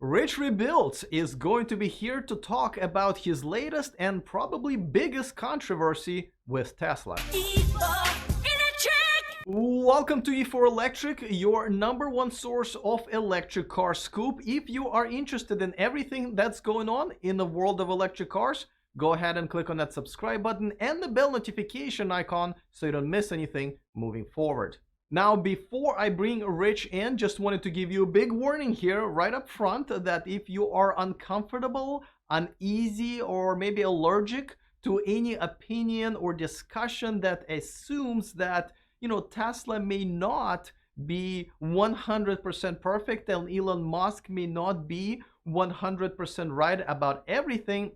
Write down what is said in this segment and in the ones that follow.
Rich Rebuilt is going to be here to talk about his latest and probably biggest controversy with Tesla. Welcome to E4 Electric, your number one source of electric car scoop. If you are interested in everything that's going on in the world of electric cars, go ahead and click on that subscribe button and the bell notification icon so you don't miss anything moving forward. Now, before I bring Rich in, just wanted to give you a big warning here right up front that if you are uncomfortable, uneasy, or maybe allergic to any opinion or discussion that assumes that, Tesla may not be 100% perfect and Elon Musk may not be 100% right about everything,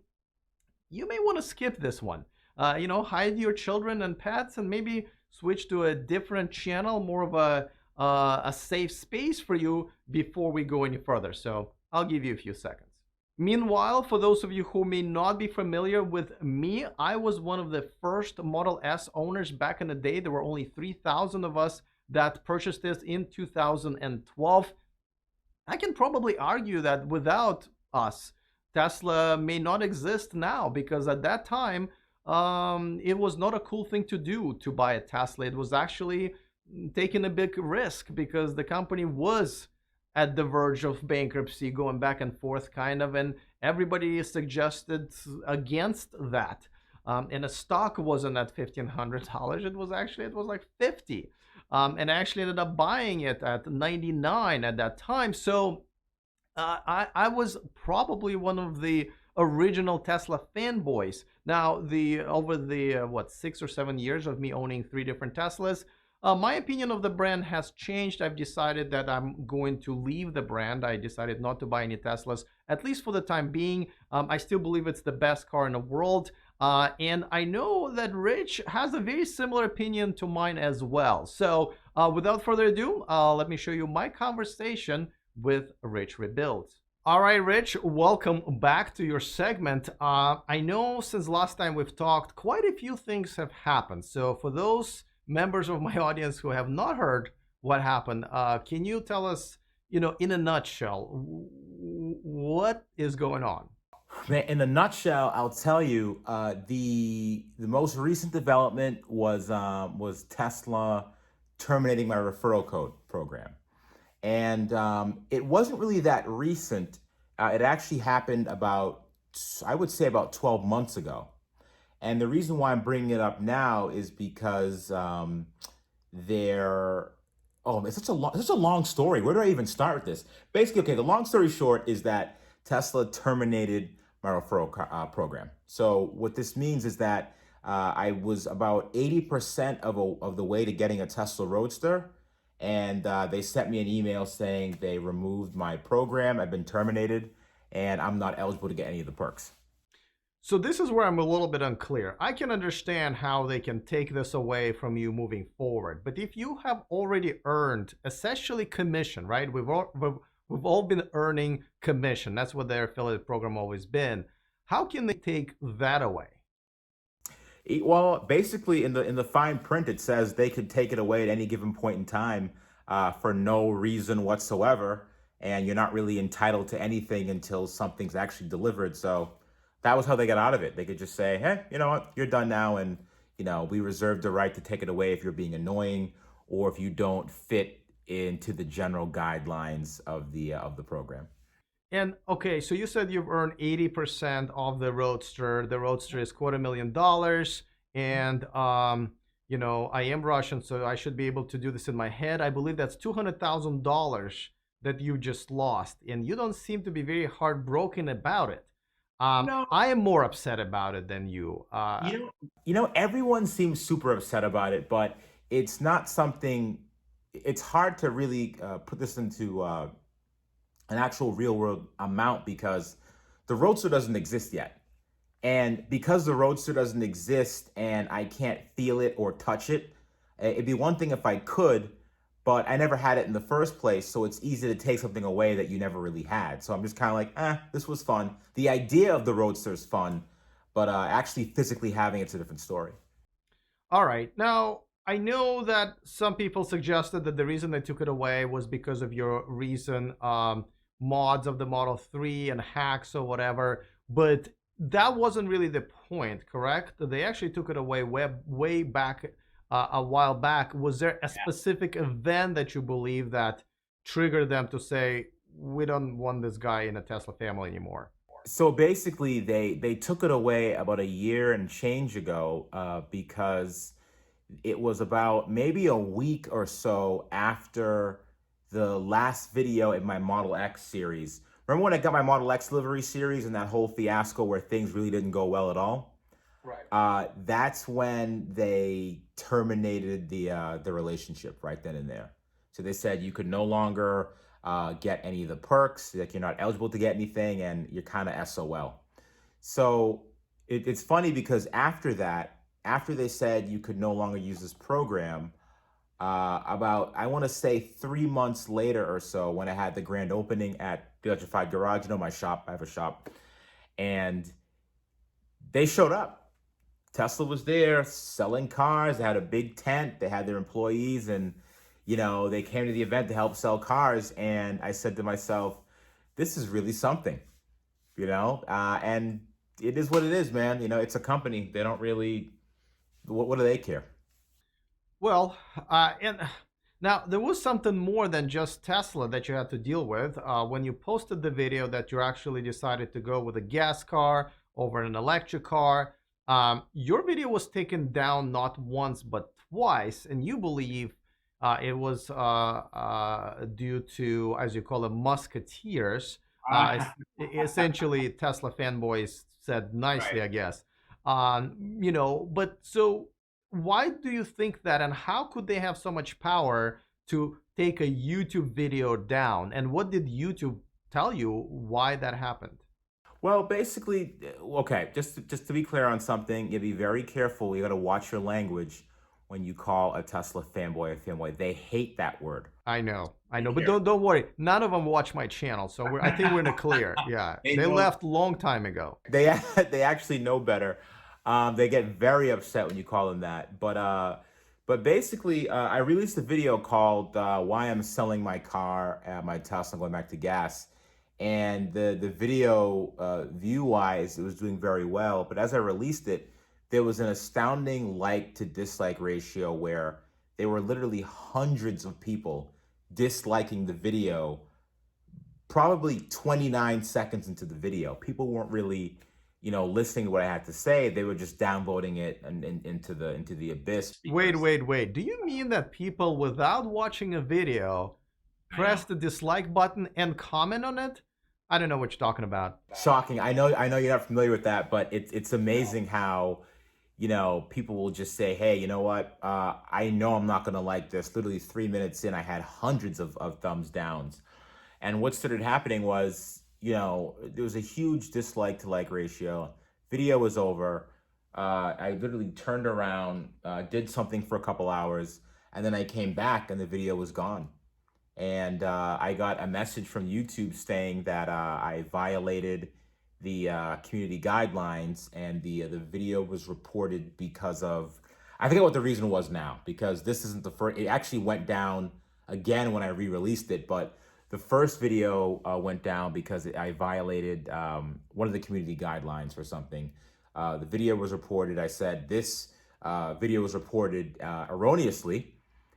you may want to skip this one. Hide your children and pets and maybe switch to a different channel, more of a safe space for you before we go any further. So I'll give you a few seconds. Meanwhile, for those of you who may not be familiar with me, I was one of the first Model S owners back in the day. There were only 3,000 of us that purchased this in 2012. I can probably argue that without us, Tesla may not exist now, because at that time, it was not a cool thing to do to buy a Tesla. It was actually taking a big risk because the company was at the verge of bankruptcy, going back and forth kind of, and everybody suggested against that. And the stock wasn't at $1,500. It was like 50. And I actually ended up buying it at 99 at that time. So I was probably one of the original Tesla fanboys. Now, over the 6 or 7 years of me owning 3 different Teslas, my opinion of the brand has changed. I've decided that I'm going to leave the brand. I decided not to buy any Teslas, at least for the time being. I still believe it's the best car in the world. And I know that Rich has a very similar opinion to mine as well. So without further ado, let me show you my conversation with Rich Rebuilt. All right, Rich, welcome back to your segment. I know since last time we've talked, quite a few things have happened. So for those members of my audience who have not heard what happened, can you tell us, in a nutshell, what is going on? In a nutshell, I'll tell you, the most recent development was Tesla terminating my referral code program. And it wasn't really that recent. It actually happened I would say about 12 months ago. And the reason why I'm bringing it up now is because it's such a long story. Where do I even start with this? Basically, okay, the long story short is that Tesla terminated my referral program. So what this means is that I was about 80% of the way to getting a Tesla Roadster. And they sent me an email saying they removed my program, I've been terminated, and I'm not eligible to get any of the perks. So this is where I'm a little bit unclear. I can understand how they can take this away from you moving forward. But if you have already earned essentially commission, right? We've all been earning commission. That's what their affiliate program always been. How can they take that away? Well, basically, in the fine print, it says they could take it away at any given point in time for no reason whatsoever, and you're not really entitled to anything until something's actually delivered. So that was how they got out of it. They could just say, hey, you know what, you're done now, and we reserve the right to take it away if you're being annoying or if you don't fit into the general guidelines of the program. And okay, so you said you've earned 80% of the Roadster. The Roadster is $250,000, and I am Russian, so I should be able to do this in my head. I believe that's $200,000 that you just lost, and you don't seem to be very heartbroken about it. No. I am more upset about it than you. Everyone seems super upset about it, but it's not something. It's hard to really put this into an actual real world amount because the Roadster doesn't exist yet. And because the Roadster doesn't exist and I can't feel it or touch it, it'd be one thing if I could, but I never had it in the first place. So it's easy to take something away that you never really had. So I'm just kind of like, this was fun. The idea of the Roadster is fun, but actually physically having it's a different story. All right. Now, I know that some people suggested that the reason they took it away was because of your recent mods of the Model 3 and hacks or whatever, but that wasn't really the point, correct? They actually took it away way back a while back. Was there a specific event that you believe that triggered them to say, we don't want this guy in a Tesla family anymore? So basically, they took it away about a year and change ago because it was about maybe a week or so after the last video in my Model X series. Remember when I got my Model X livery series and that whole fiasco where things really didn't go well at all? Right. That's when they terminated the relationship right then and there. So they said you could no longer get any of the perks, like you're not eligible to get anything, and you're kind of SOL. So it's funny because after that, after they said you could no longer use this program, about, I want to say 3 months later or so, when I had the grand opening at the Electrified Garage, you know, my shop, I have a shop, and they showed up. Tesla was there selling cars. They had a big tent. They had their employees, and you know, they came to the event to help sell cars. And I said to myself, this is really something, you know. And it is what it is, man. You know, it's a company. They don't really. What do they care? Well, and now there was something more than just Tesla that you had to deal with. When you posted the video that you actually decided to go with a gas car over an electric car, your video was taken down not once but twice, and you believe it was due to, as you call them, musketeers. Essentially, Tesla fanboys said nicely, Right. I guess. You know, but so why do you think that, and how could they have so much power to take a YouTube video down? And what did YouTube tell you why that happened? Well, basically, okay, just to be clear on something, you be very careful. You got to watch your language when you call a Tesla fanboy a fanboy. They hate that word. I Be know, but careful. don't worry. None of them watch my channel, so I think we're in the clear. Yeah, They they know. left long time ago. They they actually know better. They get very upset when you call them that. But basically, I released a video called "Why I'm Selling My Car at My Tesla, Going Back to Gas," and the video view wise, it was doing very well. But as I released it, there was an astounding like to dislike ratio where there were literally hundreds of people disliking the video probably 29 seconds into the video. People weren't really, you know, listening to what I had to say. They were just downvoting it and into the abyss Wait, because wait, wait. Do you mean that people, without watching a video, I know. press the dislike button and comment on it? I don't know what you're talking about. Shocking. I know you're not familiar with that, but it's amazing how, you know, people will just say, hey, you know what? I know I'm not gonna like this. Literally 3 minutes in, I had hundreds of thumbs downs. And what started happening was, you know, there was a huge dislike to like ratio. Video was over. I literally turned around, did something for a couple hours, and then I came back and the video was gone. And I got a message from YouTube saying that I violated the community guidelines, and the video was reported because of, I forget what the reason was now, because this isn't the first. It actually went down again when I re-released it, but the first video went down because I violated one of the community guidelines for something. The video was reported. I said this video was reported erroneously,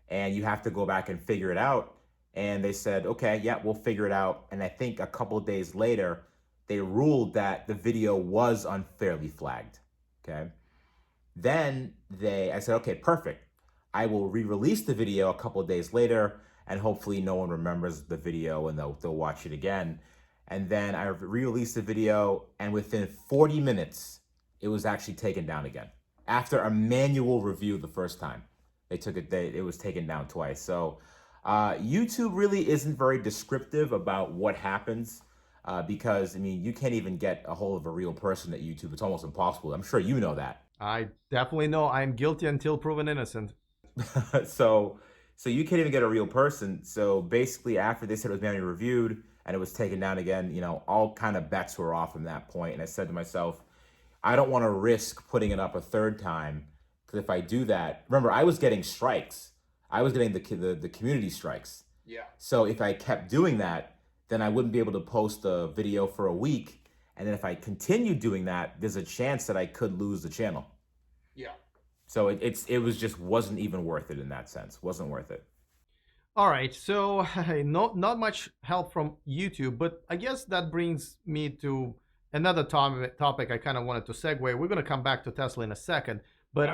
and you have to go back and figure it out. And they said, okay, yeah, we'll figure it out. And I think a couple of days later, they ruled that the video was unfairly flagged. Okay. Then I said, okay, perfect. I will re-release the video a couple of days later, and hopefully no one remembers the video and they'll watch it again. And then I re-released the video, and within 40 minutes, it was actually taken down again. After a manual review the first time, it was taken down twice. So YouTube really isn't very descriptive about what happens because, I mean, you can't even get a hold of a real person at YouTube. It's almost impossible. I'm sure you know that. I definitely know I'm guilty until proven innocent. so so you can't even get a real person. So basically, after they said it was manually reviewed and it was taken down again, you know, all kind of bets were off from that point. And I said to myself, I don't want to risk putting it up a third time, because if I do that, remember, I was getting strikes. I was getting the community strikes. Yeah. So if I kept doing that, then I wouldn't be able to post a video for a week. And then if I continue doing that, there's a chance that I could lose the channel. Yeah. So it was just wasn't even worth it in that sense. Wasn't worth it. All right, so not much help from YouTube, but I guess that brings me to another topic I kind of wanted to segue. We're going to come back to Tesla in a second, but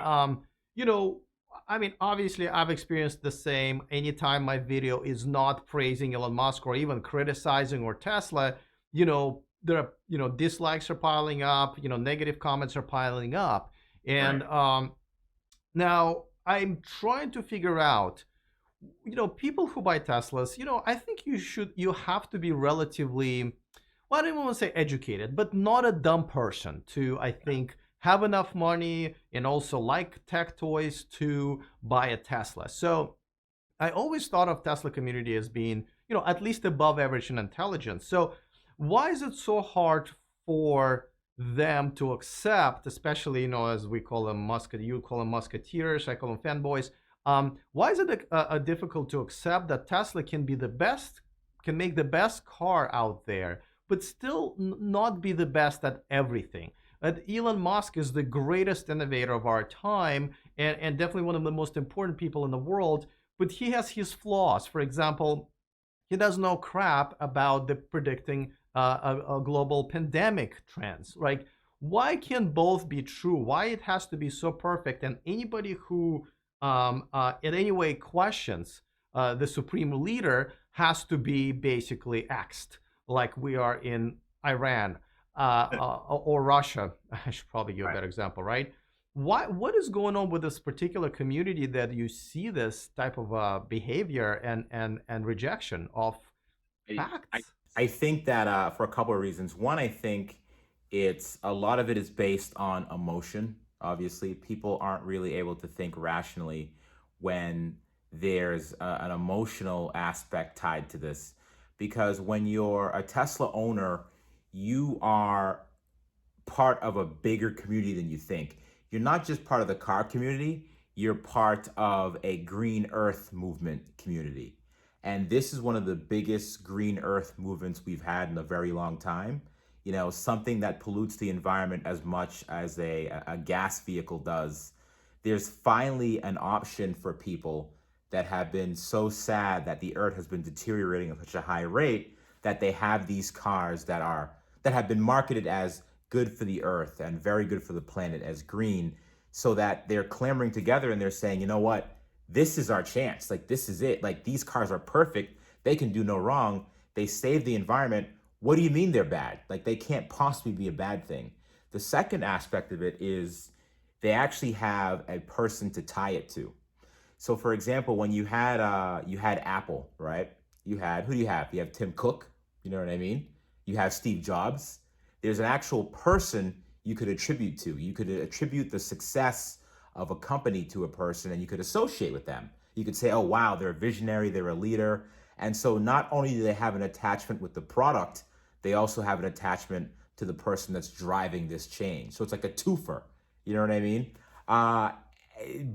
you know, I mean, obviously I've experienced the same. Anytime my video is not praising Elon Musk or even criticizing or Tesla, you know, there are, you know, dislikes are piling up, you know, negative comments are piling up, and Right. now I'm trying to figure out, you know, people who buy Teslas, you know, I think you have to be relatively, well, I don't even want to say educated, but not a dumb person to, I think, have enough money and also like tech toys to buy a Tesla. So I always thought of Tesla community as being, you know, at least above average in intelligence. So why is it so hard for them to accept, especially, you know, as we call them you call them musketeers, I call them fanboys. Why is it difficult to accept that Tesla can be the best, can make the best car out there, but still not be the best at everything? That Elon Musk is the greatest innovator of our time, and definitely one of the most important people in the world, but he has his flaws. For example, he does know crap about the predicting a global pandemic trends. Like, why can both be true? Why it has to be so perfect? And anybody who in any way questions the supreme leader has to be basically axed, like we are in Iran or Russia. I should probably give a Right. better example, right? What is going on with this particular community that you see this type of behavior and rejection of I, I facts? I think that for a couple of reasons. One, I think it's a lot of it is based on emotion. Obviously, people aren't really able to think rationally when there's an emotional aspect tied to this. Because when you're a Tesla owner, you are part of a bigger community than you think. You're not just part of the car community, you're part of a green earth movement community. And this is one of the biggest green earth movements we've had in a very long time. You know, something that pollutes the environment as much as a gas vehicle does. There's finally an option for people that have been so sad that the earth has been deteriorating at such a high rate that they have these cars that have been marketed as good for the earth and very good for the planet as green, so that they're clamoring together and they're saying, you know what, this is our chance. Like, this is it. Like, these cars are perfect. They can do no wrong. They save the environment. What do you mean they're bad? Like, they can't possibly be a bad thing. The second aspect of it is they actually have a person to tie it to. So, for example, when you had Apple, right? You had, who do you have? You have Tim Cook. You know what I mean? You have Steve Jobs. There's an actual person you could attribute to. You could attribute the success of a company to a person, and you could associate with them. You could say, oh, wow, they're a visionary, they're a leader. And so not only do they have an attachment with the product, they also have an attachment to the person that's driving this change. So it's like a twofer. You know what I mean? Uh,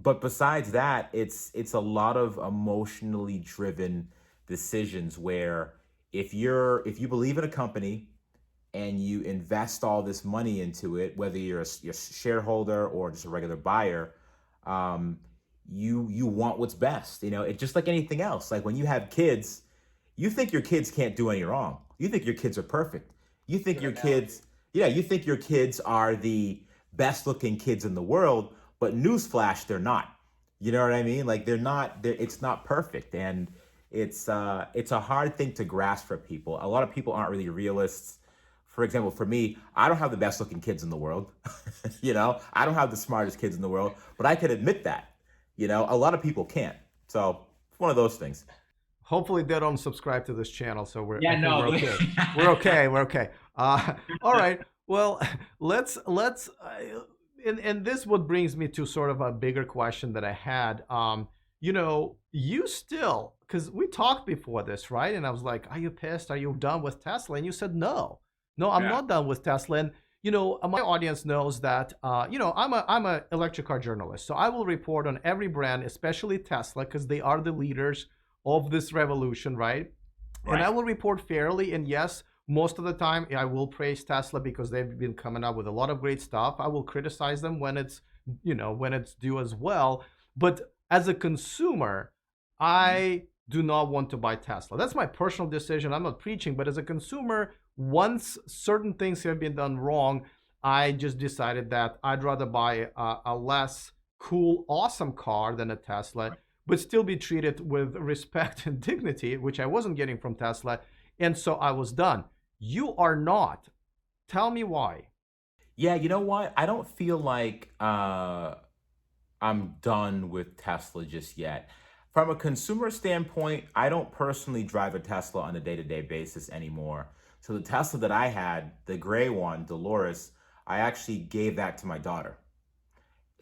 but besides that, it's a lot of emotionally driven decisions where if you believe in a company and you invest all this money into it, whether you're a shareholder or just a regular buyer, um, you want what's best. You know, it's just like anything else. Like when you have kids, you think your kids can't do any wrong. You think your kids are perfect. You think Good your analogy. kids, yeah, you think your kids are the best looking kids in the world, but newsflash, they're not. You know what I mean? Like they're not. It's not perfect, and it's a hard thing to grasp for people. A lot of people aren't really realists. For example, for me, I don't have the best looking kids in the world. You know, I don't have the smartest kids in the world, but I can admit that. You know, a lot of people can't. So it's one of those things. Hopefully they don't subscribe to this channel, so I Yeah, think we're no. okay. We're okay. We're okay. All right. Well, let's and this what brings me to sort of a bigger question that I had. You know, you still, because we talked before this, right? And I was like, "Are you pissed? Are you done with Tesla?" And you said, "No, no, I'm Yeah. not done with Tesla." And you know, my audience knows that you know, I'm a electric car journalist, so I will report on every brand, especially Tesla, because they are the leaders of this revolution, right? And I Right. will report fairly. And yes, most of the time I will praise Tesla because they've been coming up with a lot of great stuff. I will criticize them when it's, when it's due as well. But as a consumer, I do not want to buy Tesla. That's my personal decision. I'm not preaching, but as a consumer, once certain things have been done wrong, I just decided that I'd rather buy a less cool, awesome car than a Tesla, but still be treated with respect and dignity, which I wasn't getting from Tesla. And so I was done. You are not. Tell me why. Yeah, you know what? I don't feel like I'm done with Tesla just yet. From a consumer standpoint, I don't personally drive a Tesla on a day-to-day basis anymore. So the Tesla that I had, the gray one, Dolores, I actually gave that to my daughter.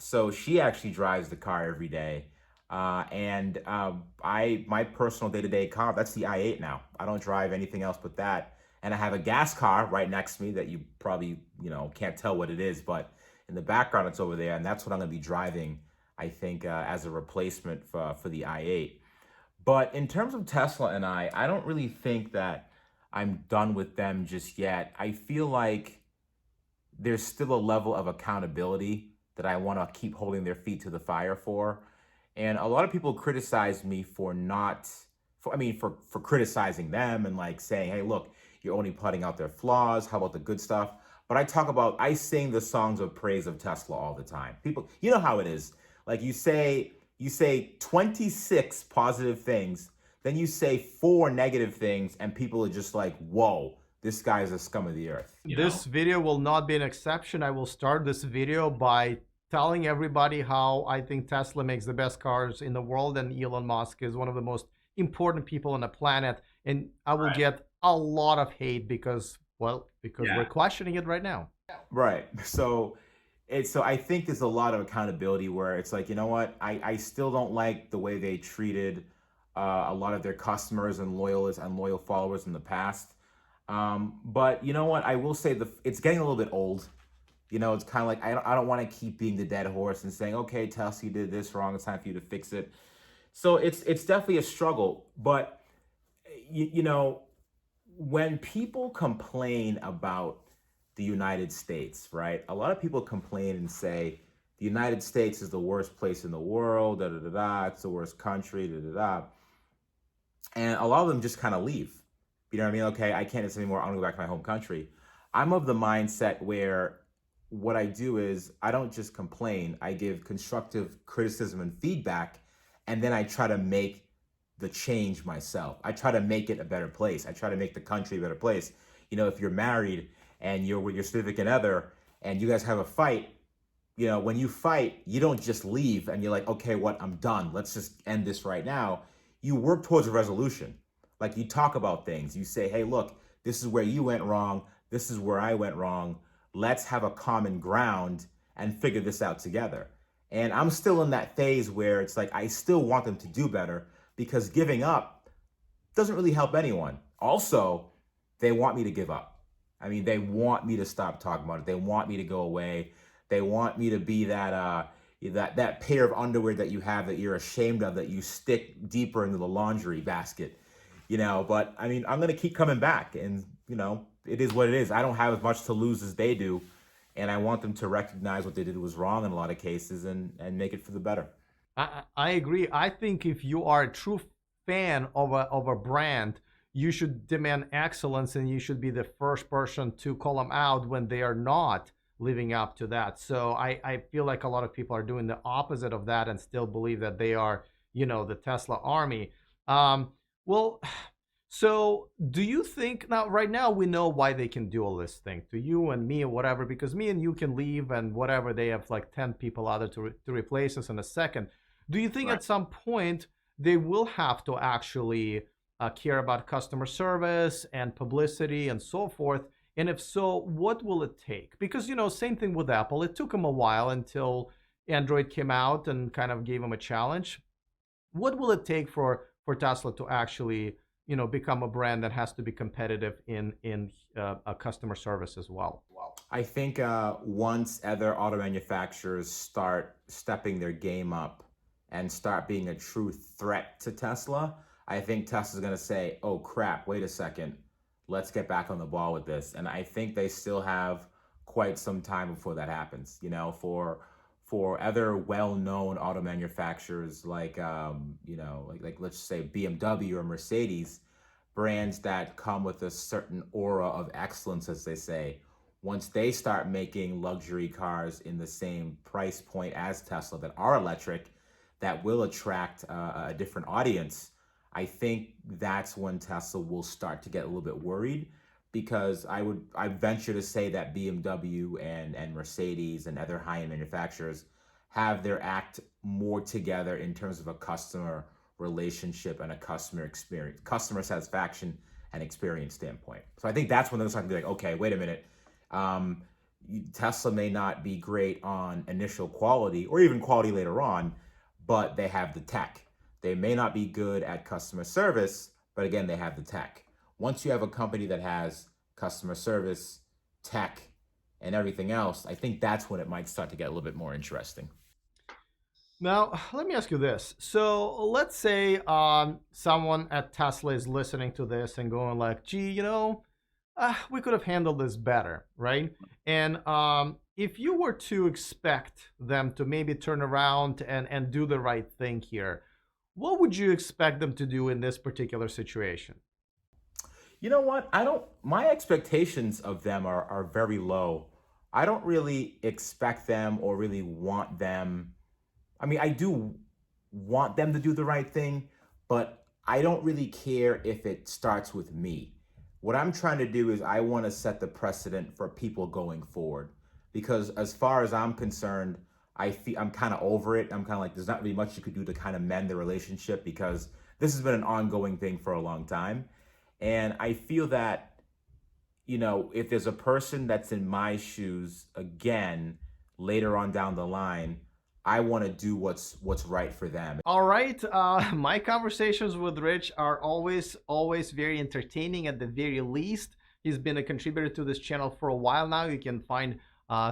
So she actually drives the car every day. And I my personal day-to-day car, that's the i8 now. I don't drive anything else but that. And I have a gas car right next to me that you probably, can't tell what it is, but in the background it's over there, and that's what I'm going to be driving, I think, as a replacement for the i8. But in terms of Tesla and I don't really think that I'm done with them just yet. I feel like there's still a level of accountability that I want to keep holding their feet to the fire for. And a lot of people criticize me for not, for criticizing them and like saying, hey, look, you're only putting out their flaws. How about the good stuff? But I sing the songs of praise of Tesla all the time. People, you know how it is. Like you say 26 positive things, then you say 4 negative things, and people are just like, whoa, this guy is a scum of the earth, you know? This video will not be an exception. I will start this video by telling everybody how I think Tesla makes the best cars in the world and Elon Musk is one of the most important people on the planet. And I will Right. get a lot of hate because Yeah. we're questioning it right now. Right. So I think there's a lot of accountability where it's like, you know what? I still don't like the way they treated a lot of their customers and loyalists and loyal followers in the past. But you know what? I will say it's getting a little bit old. It's kind of like I don't want to keep being the dead horse and saying, okay, Tesla, you did this wrong. It's time for you to fix it. So it's definitely a struggle. But you know, when people complain about the United States, right? A lot of people complain and say the United States is the worst place in the world, da da da da. It's the worst country, da da da. And a lot of them just kind of leave. You know what I mean? Okay, I can't do this anymore. I want to go back to my home country. I'm of the mindset where what I do is I don't just complain. I give constructive criticism and feedback, and then I try to make the change myself. I try to make it a better place. I try to make the country a better place. If you're married and you're with your significant other and you guys have a fight, when you fight, you don't just leave and you're like, okay, what? I'm done. Let's just end this right now. You work towards a resolution. Like you talk about things. You say, hey, look, this is where you went wrong. This is where I went wrong. Let's have a common ground and figure this out together. And I'm still in that phase where it's like, I still want them to do better because giving up doesn't really help anyone. Also, they want me to give up. I mean, they want me to stop talking about it. They want me to go away. They want me to be that pair of underwear that you have that you're ashamed of, that you stick deeper into the laundry basket, But I mean, I'm gonna keep coming back, and it is what it is. I don't have as much to lose as they do, and I want them to recognize what they did was wrong in a lot of cases and make it for the better. I agree. I think if you are a true fan of a brand, you should demand excellence and you should be the first person to call them out when they are not living up to that. So I feel like a lot of people are doing the opposite of that and still believe that they are, the Tesla army. Well, so do you think now, right now, we know why they can do all this thing to you and me or whatever, because me and you can leave and whatever, they have like 10 people out there to replace us in a second. Do you think Right. at some point they will have to actually care about customer service and publicity and so forth? And if so, what will it take? Because, same thing with Apple. It took them a while until Android came out and kind of gave them a challenge. What will it take for Tesla to actually, become a brand that has to be competitive in a customer service as well? I think once other auto manufacturers start stepping their game up and start being a true threat to Tesla, I think Tesla's going to say, oh crap, wait a second, let's get back on the ball with this. And I think they still have quite some time before that happens. You know, for other well-known auto manufacturers like like let's say BMW or Mercedes, brands that come with a certain aura of excellence, as they say, once they start making luxury cars in the same price point as Tesla that are electric, that will attract a different audience, I think that's when Tesla will start to get a little bit worried, because I venture to say that BMW and Mercedes and other high-end manufacturers have their act more together in terms of a customer relationship and a customer experience, customer satisfaction and experience standpoint. So I think that's when they're starting to be like, okay, wait a minute. Tesla may not be great on initial quality or even quality later on, but they have the tech. They may not be good at customer service, but again, they have the tech. Once you have a company that has customer service, tech, and everything else, I think that's when it might start to get a little bit more interesting. Now, let me ask you this. So let's say someone at Tesla is listening to this and going like, gee, we could have handled this better, right? And if you were to expect them to maybe turn around and do the right thing here, what would you expect them to do in this particular situation? You know what? My expectations of them are very low. I don't really expect them or really want them. I mean, I do want them to do the right thing, but I don't really care if it starts with me. What I'm trying to do is I want to set the precedent for people going forward. Because as far as I'm concerned, I'm kind of over it. I'm kind of like, there's not really much you could do to kind of mend the relationship, because this has been an ongoing thing for a long time. And I feel that, if there's a person that's in my shoes again later on down the line, I want to do what's right for them. All right. My conversations with Rich are always very entertaining at the very least. He's been a contributor to this channel for a while now. You can find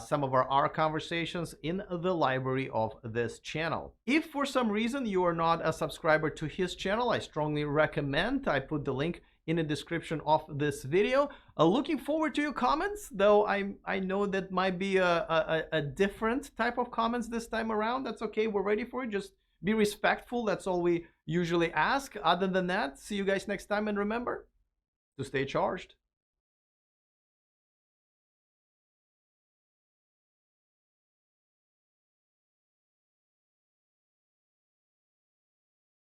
some of our conversations in the library of this channel. If for some reason you are not a subscriber to his channel, I strongly recommend. I put the link in the description of this video. Looking forward to your comments, though I know that might be a different type of comments this time around. That's okay, we're ready for it. Just be respectful, that's all we usually ask. Other than that, see you guys next time, and remember to stay charged.